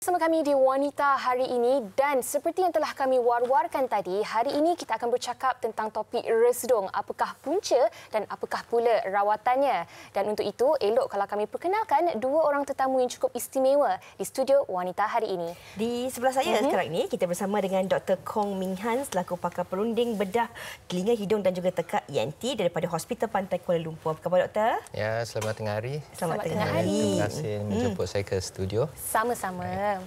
Bersama kami di Wanita hari ini dan seperti yang telah kami war-warkan tadi, hari ini kita akan bercakap tentang topik resdung. Apakah punca dan apakah pula rawatannya? Dan untuk itu, elok kalau kami perkenalkan dua orang tetamu yang cukup istimewa di studio Wanita hari ini. Di sebelah saya sekarang ini, kita bersama dengan Dr. Kong Ming Han selaku pakar perunding bedah telinga, hidung dan juga tekak ENT daripada Hospital Pantai Kuala Lumpur. Apa khabar, Doktor? Ya, selamat tengah hari. Selamat tengah hari. Terima kasih menjemput saya ke studio. Sama-sama.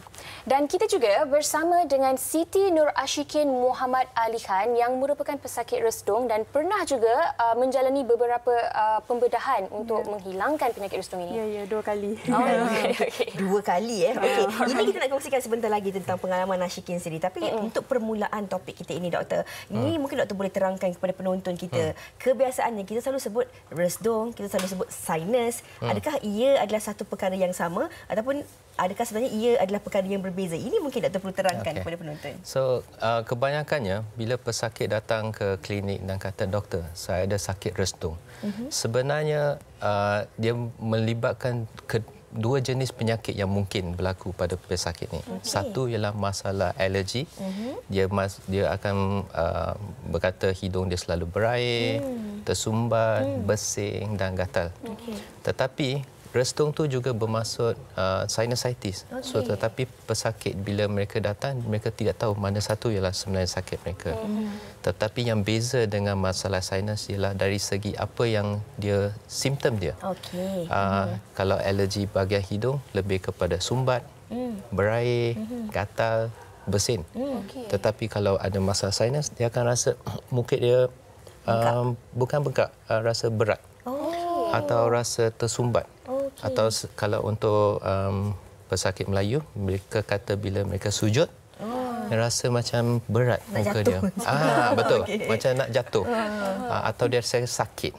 Dan kita juga bersama dengan Siti Nur Ashikin Muhammad Ali Khan yang merupakan pesakit resdung dan pernah juga menjalani beberapa pembedahan untuk menghilangkan penyakit resdung ini. Ya, 2 kali. Oh, okay. 2 kali Okey. Ini kita nak kongsikan sebentar lagi tentang pengalaman Ashikin sendiri. Tapi untuk permulaan topik kita ini, Doktor, ini mungkin Doktor boleh terangkan kepada penonton kita. Kebiasaannya kita selalu sebut resdung, kita selalu sebut sinus. Adakah ia adalah satu perkara yang sama ataupun adakah sebenarnya ia adalah perkara yang berbeza? Ini mungkin Doktor perlu terangkan kepada penonton. So, kebanyakannya bila pesakit datang ke klinik dan kata, doktor, saya ada sakit resdung. Sebenarnya dia melibatkan dua jenis penyakit yang mungkin berlaku pada pesakit ini. Satu ialah masalah alergi. Dia akan berkata hidung dia selalu berair, tersumbat, bersin dan gatal. Tetapi resdung tu juga bermaksud sinusitis. So, tetapi pesakit bila mereka datang, mereka tidak tahu mana satu ialah sebenarnya sakit mereka. Tetapi yang beza dengan masalah sinus ialah dari segi apa yang dia simptom dia. Kalau alergi bahagian hidung lebih kepada sumbat, berair, gatal, bersin. Tetapi kalau ada masalah sinus, dia akan rasa mukit dia bukan bengkak, rasa berat atau rasa tersumbat. Atau kalau untuk pesakit Melayu, mereka kata bila mereka sujud, rasa macam berat muka dia. Betul, macam nak jatuh. Atau dia rasa sakit.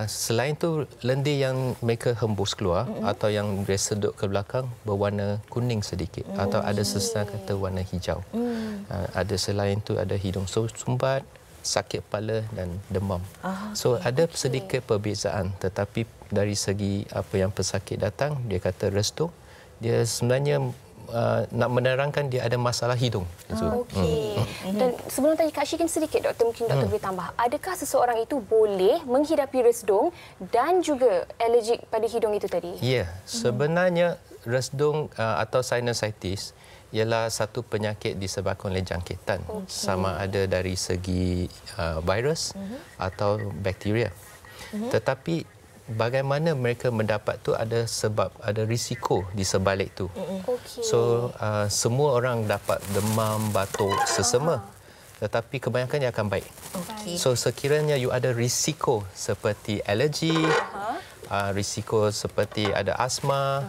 Selain itu, lendir yang mereka hembus keluar atau yang dia sedut ke belakang berwarna kuning sedikit. Atau ada sesetengah kata warna hijau. Ada selain itu ada hidung sumbat, sakit kepala dan demam. So ada sedikit perbezaan, tetapi dari segi apa yang pesakit datang, dia kata resdung, dia sebenarnya nak menerangkan dia ada masalah hidung. Dan sebelum tanya Kak Ashikin sedikit, Doktor, mungkin Doktor boleh tambah. Adakah seseorang itu boleh menghidapi resdung dan juga alergik pada hidung itu tadi? Ya, sebenarnya resdung atau sinusitis ialah satu penyakit disebabkan oleh jangkitan. Sama ada dari segi virus atau bakteria. Tetapi bagaimana mereka mendapat tu ada sebab, ada risiko di sebalik tu. So semua orang dapat demam, batuk, sesama. Tetapi kebanyakannya akan baik. So sekiranya you ada risiko seperti alergi, risiko seperti ada asma,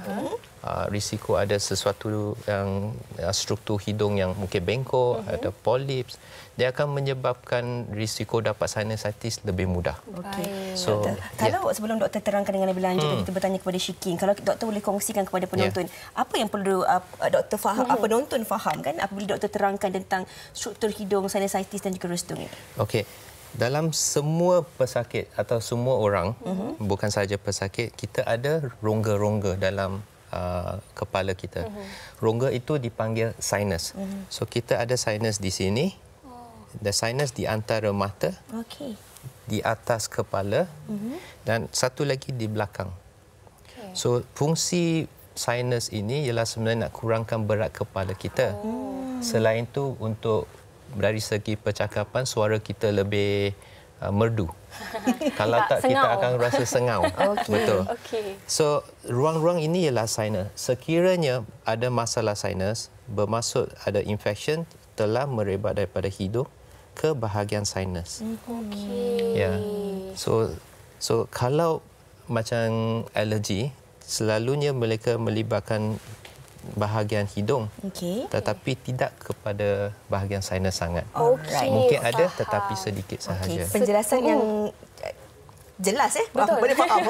risiko ada sesuatu yang struktur hidung yang mungkin bengkok, ada polips, dia akan menyebabkan risiko dapat sinusitis lebih mudah. So, kalau sebelum Doktor terangkan dengan lebih lanjut, kita bertanya kepada Ashikin, kalau Doktor boleh kongsikan kepada penonton, apa yang perlu Doktor faham, penonton faham kan apabila Doktor terangkan tentang struktur hidung, sinusitis dan juga resdung ini? Okey. Dalam semua pesakit atau semua orang, bukan sahaja pesakit, kita ada rongga-rongga dalam kepala kita. Rongga itu dipanggil sinus. So kita ada sinus di sini, ada sinus di antara mata, di atas kepala, dan satu lagi di belakang. So fungsi sinus ini ialah sebenarnya nak kurangkan berat kepala kita. Selain itu untuk dari segi percakapan suara kita lebih merdu. Kalau tak kita akan rasa sengau. Betul. So ruang-ruang ini ialah sinus. Sekiranya ada masalah sinus, bermaksud ada infection telah merebak daripada hidung ke bahagian sinus. Ya. So kalau macam alergi, selalunya mereka melibatkan bahagian hidung, tetapi tidak kepada bahagian sinus sangat. Mungkin ada, tetapi sedikit sahaja. Penjelasan yang jelas Betul. Boleh faham.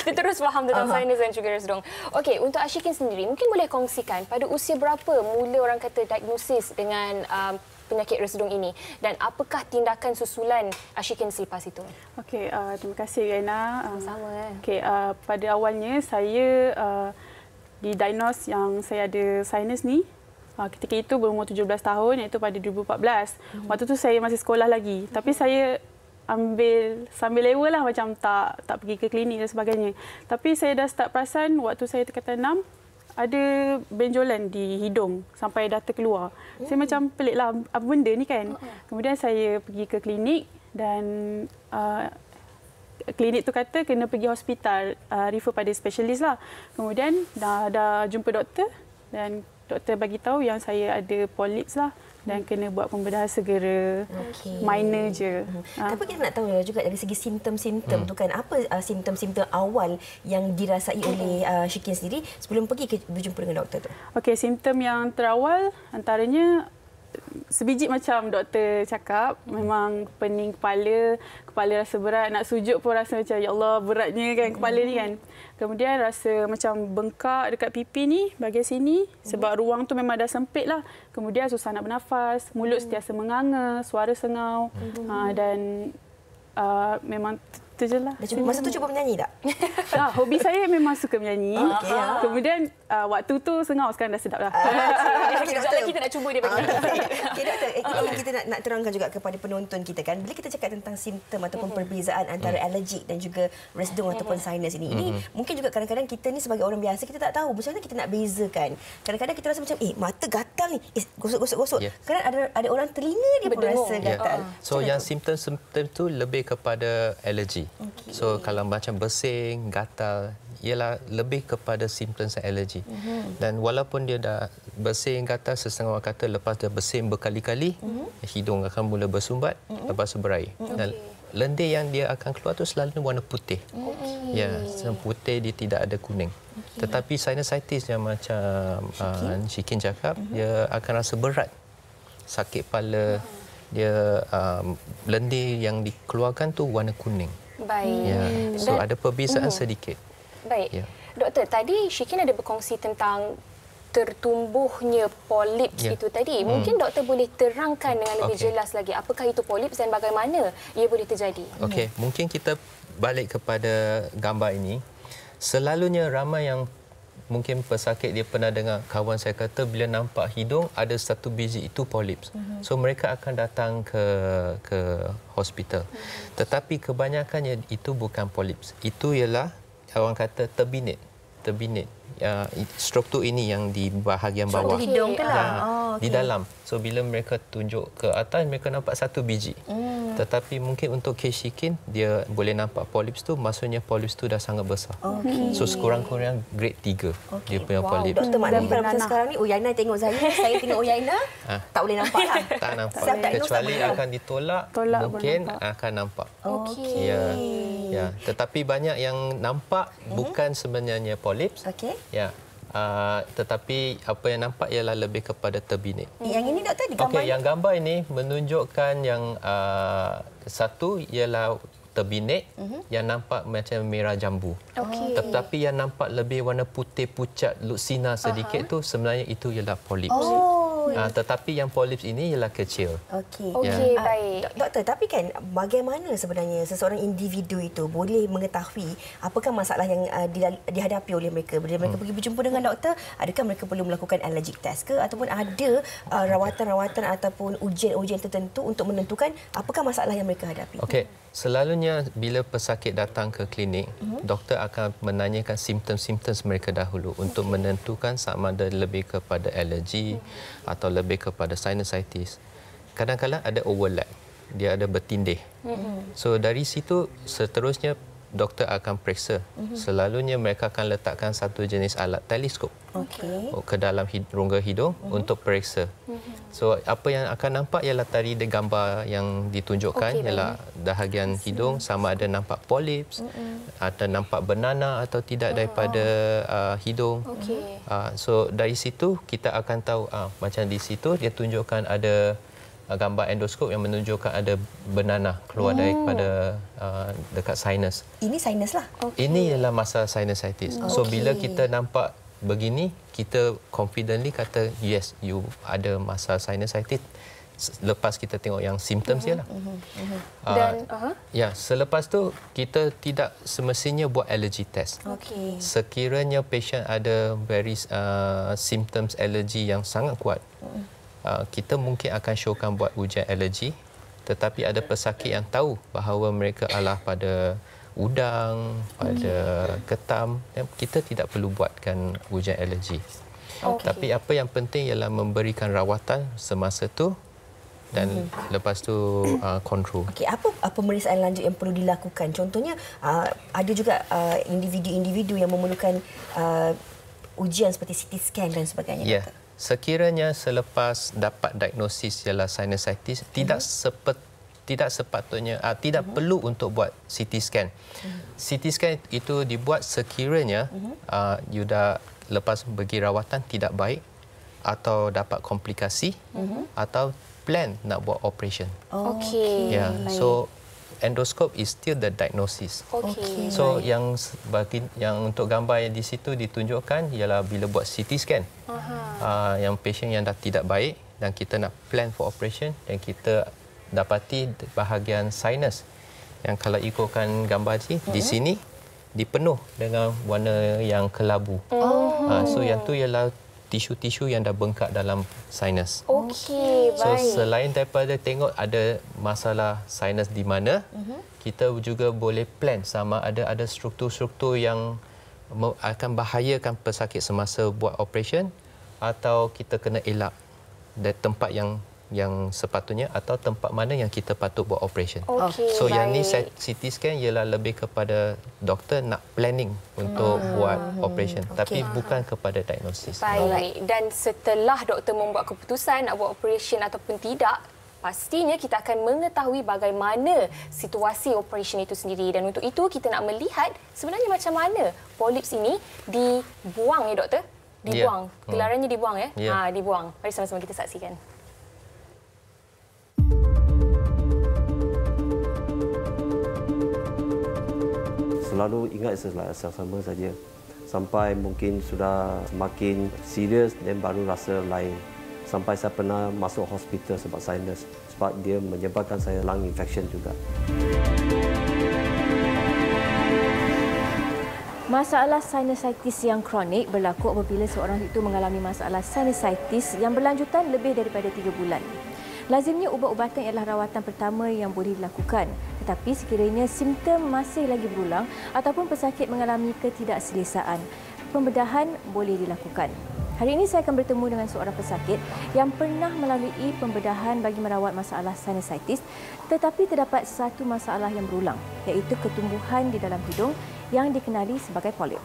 Kita terus faham tentang sinus dan juga resdung. Okey, untuk Ashikin sendiri, mungkin boleh kongsikan pada usia berapa mula orang kata diagnosis dengan penyakit resdung ini dan apakah tindakan susulan Ashikin selepas itu? Okey, terima kasih Yana. Sama. Okey, pada awalnya saya didiagnose yang saya ada sinus ni. Ketika itu berumur 17 tahun, iaitu pada 2014. Waktu tu saya masih sekolah lagi. Tapi saya sambil lewa lah, macam tak pergi ke klinik dan sebagainya. Tapi saya dah start perasan waktu saya tingkatan 6, ada benjolan di hidung sampai data keluar. Saya macam pelik lah, apa benda ni kan. Kemudian saya pergi ke klinik dan klinik tu kata kena pergi hospital, refer pada spesialis lah. Kemudian dah jumpa doktor dan doktor bagi tahu yang saya ada polyps lah dan kena buat pembedahan segera. Minor je. Tapi kita nak tahu juga dari segi simptom-simptom tu kan, apa simptom-simptom awal yang dirasai oleh Shikin sendiri sebelum pergi berjumpa dengan doktor tu? Okey, simptom yang terawal antaranya sebiji macam doktor cakap, memang pening kepala rasa berat, nak sujud pun rasa macam ya Allah beratnya kan kepala ni kan. Kemudian rasa macam bengkak dekat pipi ni bahagian sini sebab ruang tu memang dah sempit lah. Kemudian susah nak bernafas, mulut sentiasa menganga, suara sengau dan memang tu je lah. Masa tu cuba menyanyi tak? Hobi saya memang suka menyanyi. Kemudian waktu tu sengau, sekarang dah sedap lah. Sekejap lagi kita nak cuba dia bagi. Okey doktor, kita nak terangkan juga kepada penonton kita kan, bila kita cakap tentang simptom ataupun perbezaan antara alergik dan juga resdung ataupun sinus ini mungkin juga kadang-kadang kita ni sebagai orang biasa kita tak tahu macam mana kita nak bezakan. Kadang-kadang kita rasa macam mata gatal ni, gosok. Kadang ada orang telinga dia pun rasa gatal. So yang simptom-simptom tu lebih kepada alergi. So kalau macam bersin, gatal, ialah lebih kepada simptom alergi. Dan walaupun dia dah bersin, gatal, sesetengah orang kata lepas dia bersin berkali-kali, hidung akan mula bersumbat, lepas tu berair. Dan lendir yang dia akan keluar tu selalu warna putih. Ya, putih, dia tidak ada kuning. Tetapi sinusitis yang macam Shikin cakap, dia akan rasa berat, sakit kepala, dia lendir yang dikeluarkan tu warna kuning. Baik. Ya. So ada perbezaan sedikit. Baik. Ya. Doktor, tadi Shikin ada berkongsi tentang tertumbuhnya polips itu tadi. Mungkin doktor boleh terangkan dengan lebih jelas lagi apakah itu polips dan bagaimana ia boleh terjadi. Okey, mungkin kita balik kepada gambar ini. Selalunya ramai yang mungkin pesakit dia pernah dengar kawan saya kata bila nampak hidung ada satu biji itu polips. So mereka akan datang ke hospital. Tetapi kebanyakannya itu bukan polips. Itu ialah orang kata turbinate. Struktur ini yang di bahagian bawah. Hidung ke lah. Di dalam. So bila mereka tunjuk ke atas mereka nampak satu biji. Tetapi mungkin untuk kes Shikin dia boleh nampak polips tu, maksudnya polips tu dah sangat besar. So sekurang-kurang grade 3 dia punya polips. Doktor, maknanya kalau macam sekarang ni Yaina tengok saya tengok Yaina tak boleh nampak lah. Tak nampak. Kecuali akan ditolak mungkin akan nampak. Ya, tetapi banyak yang nampak bukan sebenarnya polips. Ya. Tetapi apa yang nampak ialah lebih kepada turbinate. Yang ini doktor di gambar. Yang gambar ini menunjukkan yang satu ialah turbinate yang nampak macam merah jambu. Tetapi yang nampak lebih warna putih pucat lutsina sedikit tu sebenarnya itu ialah polips. Tetapi yang polips ini ialah kecil. Okey, baik. Doktor, tapi kan bagaimana sebenarnya seseorang individu itu boleh mengetahui apakah masalah yang dihadapi oleh mereka? Bila mereka pergi berjumpa dengan doktor, adakah mereka perlu melakukan allergic test ke ataupun ada rawatan-rawatan ataupun ujian-ujian tertentu untuk menentukan apakah masalah yang mereka hadapi? Okey, selalunya bila pesakit datang ke klinik, doktor akan menanyakan simptom-simptom mereka dahulu untuk menentukan sama ada lebih kepada alergi atau lebih kepada sinusitis. Kadang-kadang ada overlap, dia ada bertindih. So dari situ seterusnya doktor akan periksa. Selalunya mereka akan letakkan satu jenis alat teleskop ke dalam rongga hidung untuk periksa. So apa yang akan nampak ialah tadi di gambar yang ditunjukkan ialah bahagian hidung sama ada nampak polips, atau nampak banana atau tidak daripada hidung. So dari situ kita akan tahu macam di situ dia tunjukkan ada gambar endoskop yang menunjukkan ada banana keluar daripada dekat sinus. Ini sinus lah. Ini ialah masalah sinusitis. So bila kita nampak begini, kita confidently kata yes, you ada masalah sinusitis. lepas kita tengok yang simptom dia lah. Dan Ya, selepas tu kita tidak semestinya buat allergy test. Okey. Sekiranya pasien ada symptoms alergi yang sangat kuat, kita mungkin akan showkan buat ujian alergi. Tetapi ada pesakit yang tahu bahawa mereka adalah pada udang, pada ketam, kita tidak perlu buatkan ujian alergi. Tapi apa yang penting ialah memberikan rawatan semasa tu dan lepas tu kontrol. Okey, apa pemeriksaan lanjut yang perlu dilakukan? Contohnya ada juga individu-individu yang memerlukan ujian seperti CT scan dan sebagainya. Ya. Sekiranya selepas dapat diagnosis ialah sinusitis, tidak sepatutnya tidak perlu untuk buat CT scan. CT scan itu dibuat sekiranya you dah lepas pergi rawatan tidak baik atau dapat komplikasi atau plan nak buat operation. okey. Ya, so endoscope is still the diagnosis. Okey. So yang untuk gambar yang di situ ditunjukkan ialah bila buat CT scan. Yang pasien yang dah tidak baik dan kita nak plan for operation dan kita dapati bahagian sinus yang kalau ikutkan gambar di sini dipenuh dengan warna yang kelabu. So yang tu ialah tisu-tisu yang dah bengkak dalam sinus. Okey, So baik. selain daripada tengok ada masalah sinus di mana, kita juga boleh plan sama ada struktur-struktur yang akan bahayakan pesakit semasa buat operation atau kita kena elak dari tempat yang sepatutnya atau tempat mana yang kita patut buat operation. Okey, So yang ni baik. CT scan ialah lebih kepada doktor nak planning untuk buat operation tapi bukan kepada diagnosis. Baik. Dan setelah doktor membuat keputusan nak buat operation ataupun tidak, pastinya kita akan mengetahui bagaimana situasi operation itu sendiri. Dan untuk itu kita nak melihat sebenarnya macam mana polips ini dibuang ya doktor? Dibuang. Gelarannya dibuang ya? Dibuang. Mari sama-sama kita saksikan. Selalu ingat sama saja. Sampai mungkin sudah semakin serius dan baru rasa lain. Sampai saya pernah masuk hospital sebab sinus. Sebab dia menyebabkan saya lung infection juga. Masalah sinusitis yang kronik berlaku apabila seorang itu mengalami masalah sinusitis yang berlanjutan lebih daripada 3 bulan. Lazimnya ubat-ubatan ialah rawatan pertama yang boleh dilakukan. Tetapi sekiranya simptom masih lagi berulang ataupun pesakit mengalami ketidakselesaan, pembedahan boleh dilakukan. Hari ini saya akan bertemu dengan seorang pesakit yang pernah melalui pembedahan bagi merawat masalah sinusitis tetapi terdapat satu masalah yang berulang iaitu ketumbuhan di dalam hidung yang dikenali sebagai polip.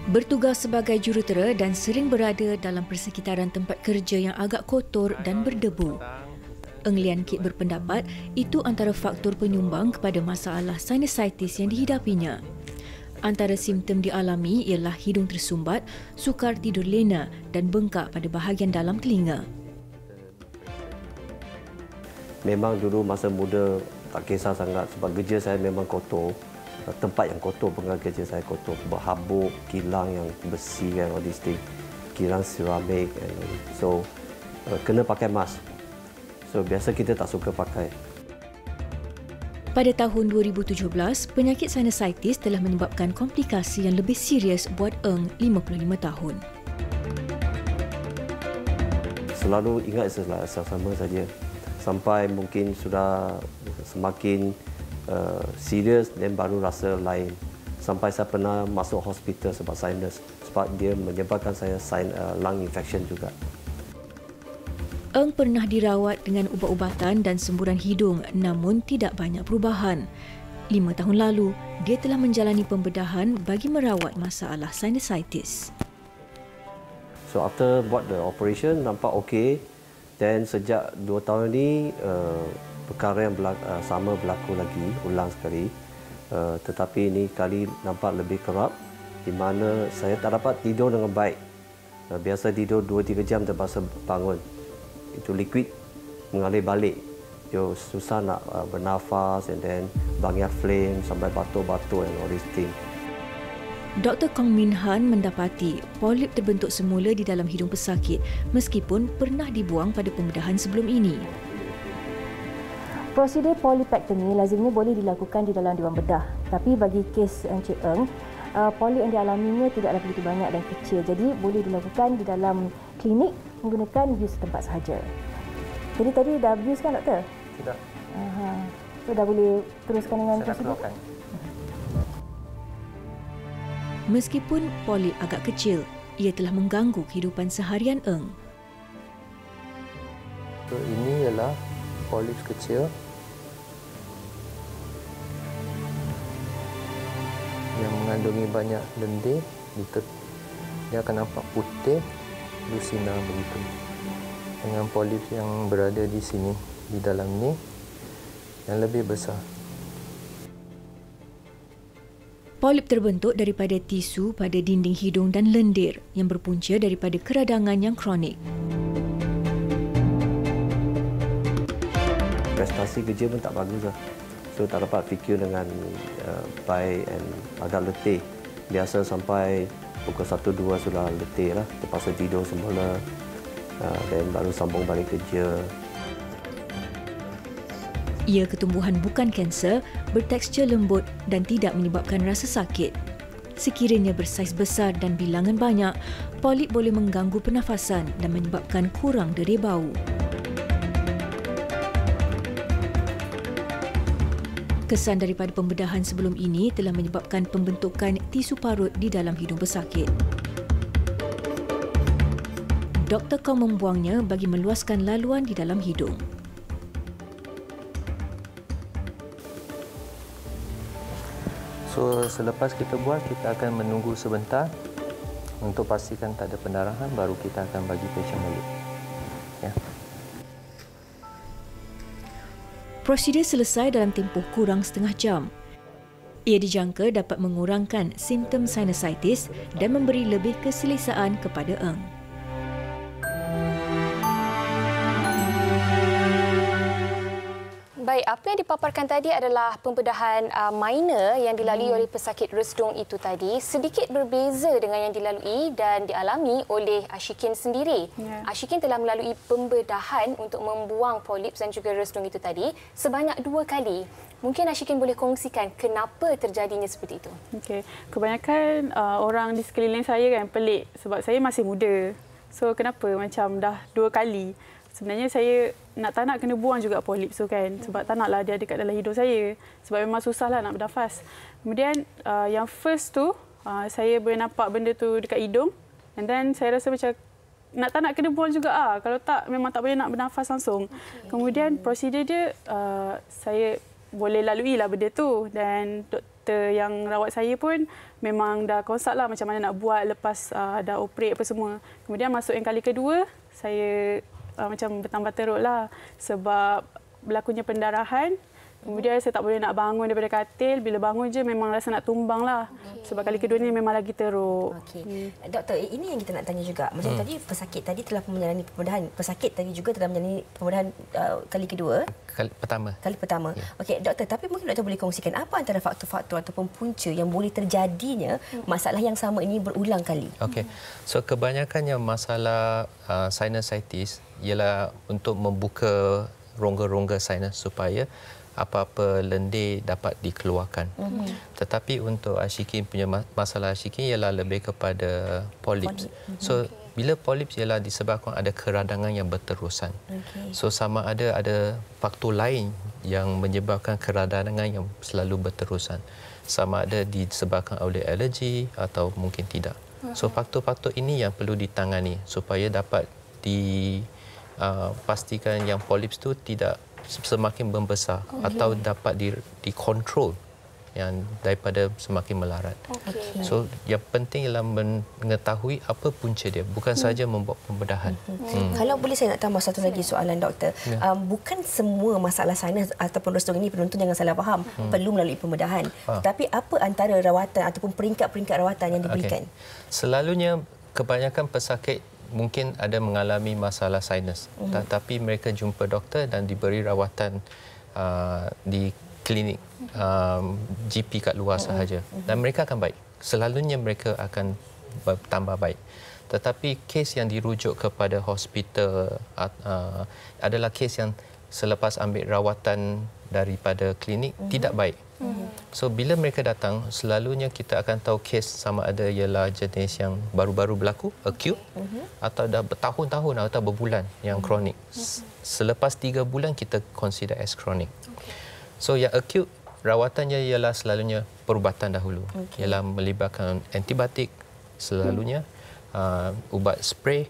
Bertugas sebagai jurutera dan sering berada dalam persekitaran tempat kerja yang agak kotor dan berdebu. Eng Lian Kit berpendapat itu antara faktor penyumbang kepada masalah sinusitis yang dihidapinya. Antara simptom dialami ialah hidung tersumbat, sukar tidur lena dan bengkak pada bahagian dalam telinga. Memang dulu masa muda tak kisah sangat sebab kerja saya memang kotor. Tempat yang kotor, penggal kerja saya kotor. Berhabuk, kilang yang besi kan, all these things. Kilang seramik. So, kena pakai mask. So, biasa kita tak suka pakai. Pada tahun 2017, penyakit sinusitis telah menyebabkan komplikasi yang lebih serius buat Eng, 55 tahun. Selalu ingat sama saja. Sampai mungkin sudah semakin serius dan baru rasa lain. Sampai saya pernah masuk hospital sebab sinus. Sebab dia menyebabkan saya lung infection juga. Eng pernah dirawat dengan ubat-ubatan dan semburan hidung namun tidak banyak perubahan. 5 tahun lalu, dia telah menjalani pembedahan bagi merawat masalah sinusitis. So after buat the operation, nampak okey. Dan sejak 2 tahun ini, perkara yang sama berlaku lagi, ulang sekali. Tetapi ini kali nampak lebih kerap di mana saya tak dapat tidur dengan baik. Biasa tidur 2-3 jam terpaksa bangun. Itu liquid mengalir balik. Yo, susah nak bernafas and then banyak flame sampai batuk-batuk and all these things. Dr. Kong Min Han mendapati polip terbentuk semula di dalam hidung pesakit meskipun pernah dibuang pada pembedahan sebelum ini. Prosedur polipektomi lazimnya boleh dilakukan di dalam dewan bedah. Tapi bagi kes Encik Eng, polip yang dialaminya tidaklah begitu banyak dan kecil. Jadi boleh dilakukan di dalam klinik menggunakan bius tempat sahaja. Jadi tadi dah bius kan doktor? Sudah. So dah boleh teruskan dengan Saya prosedur? keluarkan. Meskipun polip agak kecil, ia telah mengganggu kehidupan seharian Eng. So, ini ialah polip kecil yang mengandungi banyak lendir. Dia akan nampak putih, lusinar begitu. Dengan polip yang berada di sini, di dalam ni, yang lebih besar. Polip terbentuk daripada tisu pada dinding hidung dan lendir yang berpunca daripada keradangan yang kronik. Prestasi kerja pun tak bagus lah. So tak dapat fikir dengan baik dan agak letih. Biasa sampai pukul 1-2 sudah letih lah. Terpaksa tidur semula dan baru sambung balik kerja. Ia ketumbuhan bukan kanser, bertekstur lembut dan tidak menyebabkan rasa sakit. Sekiranya bersaiz besar dan bilangan banyak, polip boleh mengganggu pernafasan dan menyebabkan kurang deri bau. Kesan daripada pembedahan sebelum ini telah menyebabkan pembentukan tisu parut di dalam hidung pesakit. Dr. Kong membuangnya bagi meluaskan laluan di dalam hidung. So, selepas kita buat, kita akan menunggu sebentar untuk pastikan tak ada pendarahan, baru kita akan bagi pasien balik. Ya. Prosedur selesai dalam tempoh kurang setengah jam. Ia dijangka dapat mengurangkan simptom sinusitis dan memberi lebih keselesaan kepada Eng. Baik, apa yang dipaparkan tadi adalah pembedahan minor yang dilalui oleh pesakit resdung itu tadi. Sedikit berbeza dengan yang dilalui dan dialami oleh Ashikin sendiri. Ashikin telah melalui pembedahan untuk membuang polips dan juga resdung itu tadi sebanyak 2 kali. Mungkin Ashikin boleh kongsikan kenapa terjadinya seperti itu. Okey, kebanyakan orang di sekeliling saya kan pelik sebab saya masih muda. So kenapa macam dah 2 kali? Sebenarnya saya tak nak kena buang juga polip tu kan. Sebab tak naklah dia ada kat dalam hidung saya. Sebab memang susahlah nak bernafas. Kemudian yang first tu, saya boleh nampak benda tu dekat hidung. And then saya rasa macam tak nak kena buang juga. Kalau tak, memang tak boleh nak bernafas langsung. Kemudian prosedur dia, saya boleh lalui lah benda tu. Dan doktor yang rawat saya pun memang dah konsult lah macam mana nak buat lepas dah operate apa semua. Kemudian masuk yang kali kedua, saya macam bertambah teruk lah sebab berlakunya pendarahan. Kemudian saya tak boleh nak bangun daripada katil. Bila bangun je memang rasa nak tumbang lah. Sebab kali kedua ni memang lagi teruk. Doktor, ini yang kita nak tanya juga. Macam tadi pesakit tadi telah menjalani pembedahan. Pesakit tadi juga telah menjalani pembedahan kali kedua. Kali pertama. Okey, doktor, tapi mungkin doktor boleh kongsikan apa antara faktor-faktor ataupun punca yang boleh terjadinya masalah yang sama ini berulang kali. Okey. So kebanyakannya masalah sinusitis ialah untuk membuka rongga-rongga sinus supaya apa-apa lendir dapat dikeluarkan. Tetapi untuk Ashikin punya masalah Ashikin ialah lebih kepada polips. So bila polips ialah disebabkan ada keradangan yang berterusan. So sama ada faktor lain yang menyebabkan keradangan yang selalu berterusan. Sama ada disebabkan oleh alergi atau mungkin tidak. So faktor-faktor ini yang perlu ditangani supaya dapat pastikan yang polips tu tidak semakin membesar atau dapat dikontrol yang daripada semakin melarat. So yang penting ialah mengetahui apa punca dia, bukan saja membuat pembedahan. Kalau boleh saya nak tambah satu lagi soalan doktor. Bukan semua masalah sinus ataupun resdung ini, penonton jangan salah faham, perlu melalui pembedahan. Tapi apa antara rawatan ataupun peringkat-peringkat rawatan yang diberikan? Selalunya kebanyakan pesakit mungkin ada mengalami masalah sinus, tetapi mereka jumpa doktor dan diberi rawatan di klinik GP kat luar sahaja dan mereka akan baik. selalunya mereka akan tambah baik. Tetapi kes yang dirujuk kepada hospital adalah kes yang selepas ambil rawatan daripada klinik tidak baik. So bila mereka datang, selalunya kita akan tahu kes sama ada ialah jenis yang baru-baru berlaku, acute, atau dah bertahun-tahun atau berbulan yang kronik. Selepas 3 bulan kita consider as kronik. So yang acute, rawatannya ialah selalunya perubatan dahulu. Ialah melibatkan antibiotik selalunya, ubat spray.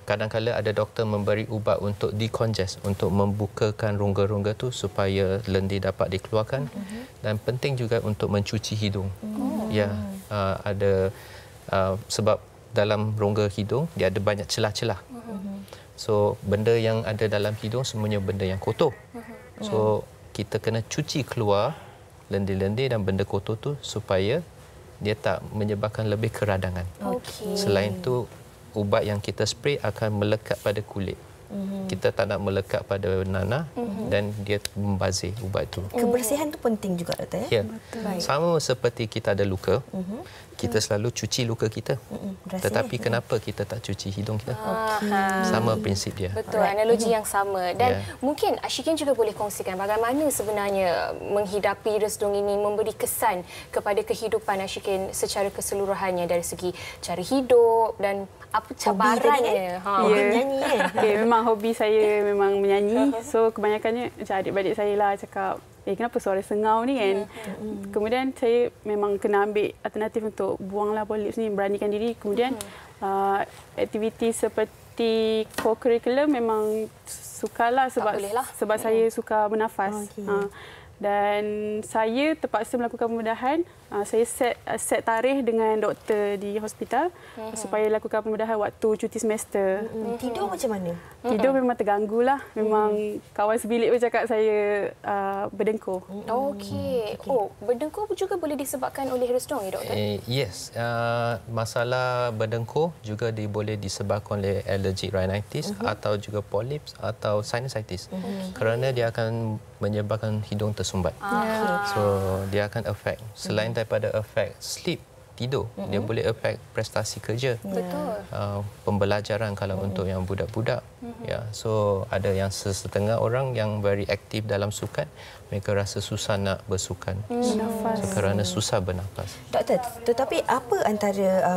Kadang-kadang ada doktor memberi ubat untuk decongest, untuk membukakan rongga-rongga tu supaya lendir dapat dikeluarkan. Dan penting juga untuk mencuci hidung. Ya, ada sebab dalam rongga hidung dia ada banyak celah-celah. So benda yang ada dalam hidung semuanya benda yang kotor. So kita kena cuci keluar lendir-lendir dan benda kotor tu supaya dia tak menyebabkan lebih keradangan. Selain tu, ubat yang kita spray akan melekat pada kulit. Kita tak nak melekat pada nanah dan dia membazir ubat itu. Kebersihan tu penting juga, doktor. Ya. Sama seperti kita ada luka, kita selalu cuci luka kita. Tetapi kenapa kita tak cuci hidung kita? Sama prinsip dia. Betul, analogi yang sama. Dan mungkin Ashikin juga boleh kongsikan bagaimana sebenarnya menghidapi resdung ini memberi kesan kepada kehidupan Ashikin secara keseluruhannya dari segi cara hidup dan apa cabarannya. Menyanyi kan? Memang hobi saya memang menyanyi. So kebanyakannya macam adik-adik saya lah cakap, kenapa suara sengau ni kan? Kemudian saya memang kena ambil alternatif untuk buanglah polips ni, beranikan diri. Kemudian aktiviti seperti co-curriculum memang sukalah sebab saya suka bernafas. Dan saya terpaksa melakukan pembedahan. Saya set tarikh dengan doktor di hospital supaya lakukan pembedahan waktu cuti semester. Tidur macam mana? Tidur memang terganggulah. Memang kawan sebilik pun cakap saya berdengkur. Okey. Oh, berdengkur juga boleh disebabkan oleh resdung ya, doktor? Yes. Masalah berdengkur juga boleh disebabkan oleh allergic rhinitis atau juga polyps atau sinusitis. Kerana dia akan menyebabkan hidung tersumbat. So dia akan affect. Selain daripada affect sleep, tidur, dia boleh affect prestasi kerja. Betul. Pembelajaran kalau untuk yang budak-budak. Ya, so ada yang setengah orang yang very aktif dalam sukan, mereka rasa susah nak bersukan. Kerana susah bernafas. Doktor, tetapi apa antara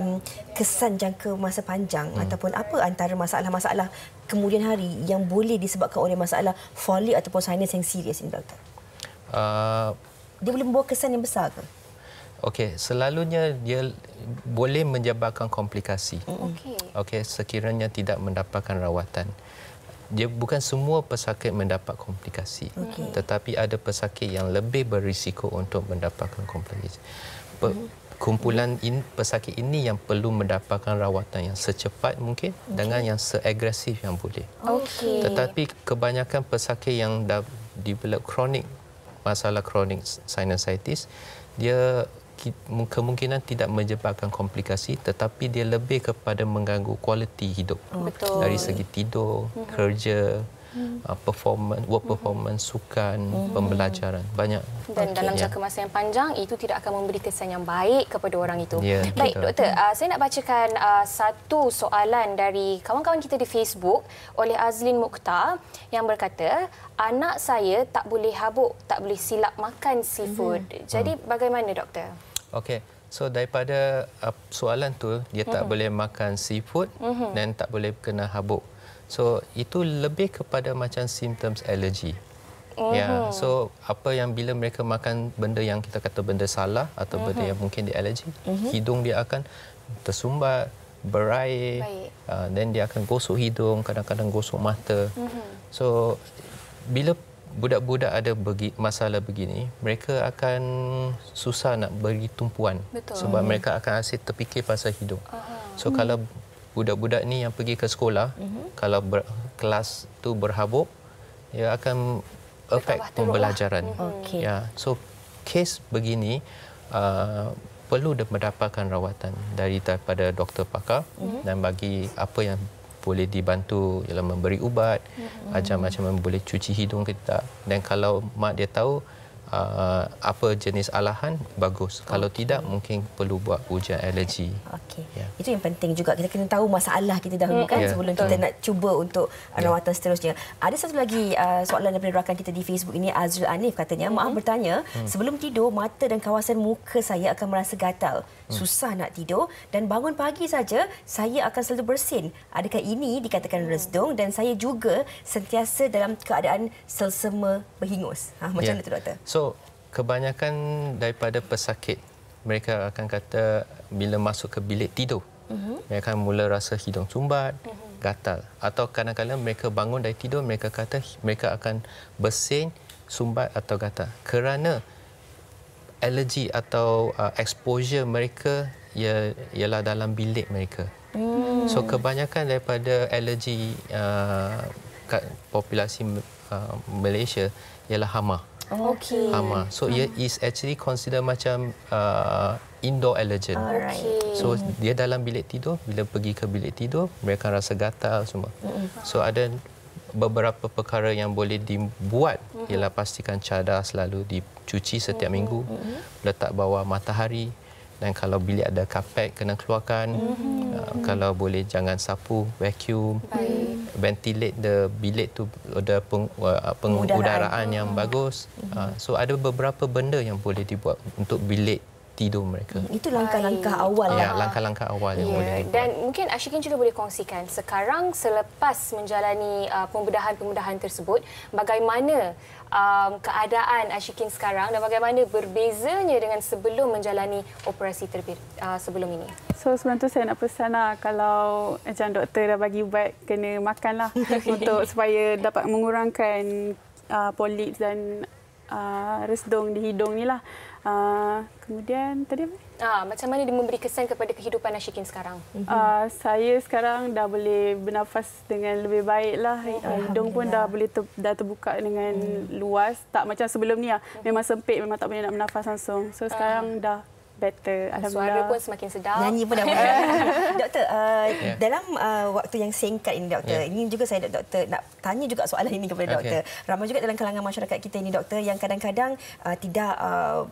kesan jangka masa panjang ataupun apa antara masalah-masalah kemudian hari yang boleh disebabkan oleh masalah folic ataupun sinus yang serius ini, doktor? Dia boleh membawa kesan yang besar ke? Okey, selalunya dia boleh menyebabkan komplikasi. Okey, sekiranya tidak mendapatkan rawatan. Dia bukan semua pesakit mendapat komplikasi. Tetapi ada pesakit yang lebih berisiko untuk mendapatkan komplikasi. Kumpulan pesakit ini yang perlu mendapatkan rawatan yang secepat mungkin dengan yang seagresif yang boleh. Tetapi kebanyakan pesakit yang dah develop kronik, masalah kronik sinusitis, dia kemungkinan tidak menyebabkan komplikasi tetapi dia lebih kepada mengganggu kualiti hidup. Dari segi tidur, kerja, work performance, sukan, pembelajaran, banyak. Dan dalam jangka masa yang panjang itu tidak akan memberi kesan yang baik kepada orang itu. Baik, betul. doktor, saya nak bacakan satu soalan dari kawan-kawan kita di Facebook oleh Azlin Mukhtar yang berkata, anak saya tak boleh habuk, tak boleh silap makan seafood. Jadi bagaimana, doktor? Okey. So daripada soalan tu, dia tak boleh makan seafood dan tak boleh kena habuk. So itu lebih kepada macam symptoms alergi. Ya, so apa yang bila mereka makan benda yang kita kata benda salah atau benda yang mungkin dia alergi, hidung dia akan tersumbat, berair, dan dia akan gosok hidung, kadang-kadang gosok mata. So bila budak-budak ada masalah begini, mereka akan susah nak beri tumpuan. Sebab mereka akan asyik terfikir pasal hidung. So kalau budak-budak ni yang pergi ke sekolah, kalau kelas tu berhabuk, dia akan efek pembelajaran. Ya, so kes begini perlu mendapatkan rawatan daripada doktor pakar dan bagi apa yang boleh dibantu ialah memberi ubat, ajar macam mana boleh cuci hidung ke tak. Dan kalau mak dia tahu apa jenis alahan, bagus. Kalau tidak, mungkin perlu buat ujian alergi. Okey. Itu yang penting juga. Kita kena tahu masalah kita dahulu kan sebelum kita nak cuba untuk rawatan seterusnya. Ada satu lagi soalan daripada rakan kita di Facebook ini, Azrul Anif katanya, maaf bertanya, sebelum tidur mata dan kawasan muka saya akan merasa gatal, susah nak tidur dan bangun pagi saja saya akan selalu bersin. Adakah ini dikatakan resdung dan saya juga sentiasa dalam keadaan selsema berhingus? Macam mana tu doktor? So, kebanyakan daripada pesakit, mereka akan kata bila masuk ke bilik tidur, mereka akan mula rasa hidung sumbat, gatal. Atau kadang-kadang mereka bangun dari tidur, mereka kata mereka akan bersin, sumbat atau gatal. Kerana alergi atau exposure mereka ialah dalam bilik mereka. So, kebanyakan daripada alergi populasi Malaysia ialah hama. Okey. Hama. So ia is actually consider macam indoor allergen. So dia dalam bilik tidur, bila pergi ke bilik tidur, mereka rasa gatal semua. So ada beberapa perkara yang boleh dibuat ialah pastikan cadar selalu dicuci setiap minggu, letak bawah matahari, dan kalau bilik ada kapet kena keluarkan. Kalau boleh jangan sapu, vacuum. Ventilate the bilik tu, ada pengudaraan yang bagus. So ada beberapa benda yang boleh dibuat untuk bilik tidur mereka. Itu langkah-langkah awal. Ya, langkah-langkah awal yang boleh dibuat. Dan mungkin Ashikin juga boleh kongsikan sekarang selepas menjalani pembedahan-pembedahan tersebut, bagaimana keadaan Ashikin sekarang dan bagaimana berbezanya dengan sebelum menjalani operasi sebelum ini? So sebelum tu saya nak pesan lah, kalau macam doktor dah bagi ubat, kena makan lah untuk supaya dapat mengurangkan polip dan resdung di hidung ni lah. Kemudian tadi apa? Macam mana dia memberi kesan kepada kehidupan Ashikin sekarang? Saya sekarang dah boleh bernafas dengan lebih baik lah. Hidung pun dah boleh dah terbuka dengan luas. Tak macam sebelum ni lah. Memang sempit, memang tak boleh nak bernafas langsung. So sekarang dah better. Suara Alhamdulillah. pun semakin sedap. Nyanyi pun dah boleh. Doktor, dalam waktu yang singkat ini, doktor, ini juga saya doktor nak tanya juga soalan ini kepada doktor. Ramai juga dalam kalangan masyarakat kita ini, doktor, yang kadang-kadang tidak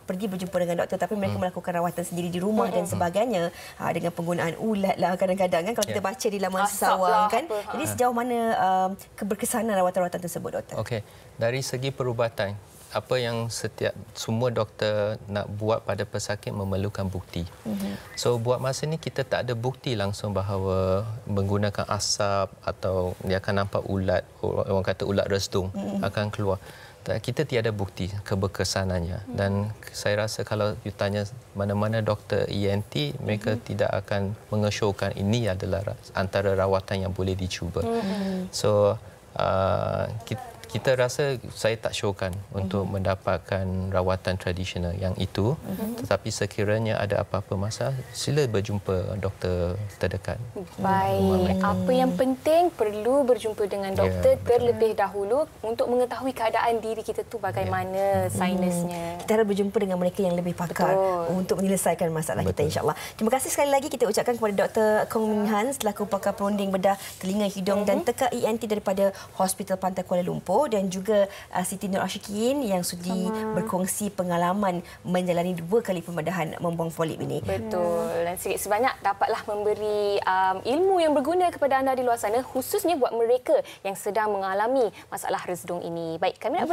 pergi berjumpa dengan doktor tapi mereka melakukan rawatan sendiri di rumah dan sebagainya, dengan penggunaan ulat lah kadang-kadang kan, kalau kita baca di laman sesawang kan. Jadi sejauh mana keberkesanan rawatan-rawatan tersebut, doktor? Okey, dari segi perubatan, apa yang semua doktor nak buat pada pesakit memerlukan bukti. So buat masa ni kita tak ada bukti langsung bahawa menggunakan asap atau dia akan nampak ulat, orang kata ulat resdung akan keluar. Kita tiada bukti keberkesanannya, dan saya rasa kalau you tanya mana-mana doktor ENT, mereka tidak akan mengesyorkan ini adalah antara rawatan yang boleh dicuba. So kita rasa saya tak syorkan untuk mendapatkan rawatan tradisional yang itu. Tetapi sekiranya ada apa-apa masalah, sila berjumpa doktor terdekat. Baik. Apa yang penting, perlu berjumpa dengan doktor terlebih dahulu untuk mengetahui keadaan diri kita tu bagaimana sinusnya. Kita harus berjumpa dengan mereka yang lebih pakar untuk menyelesaikan masalah kita, insya-Allah. Terima kasih sekali lagi kita ucapkan kepada Dr. Kong Min Han selaku pakar perunding bedah telinga, hidung dan teka ENT daripada Hospital Pantai Kuala Lumpur, dan juga Siti Nur Ashikin yang sudi berkongsi pengalaman menjalani 2 kali pembedahan membuang polip ini. Betul. Dan sedikit sebanyak dapatlah memberi ilmu yang berguna kepada anda di luar sana, khususnya buat mereka yang sedang mengalami masalah resdung ini. Baik, kami nak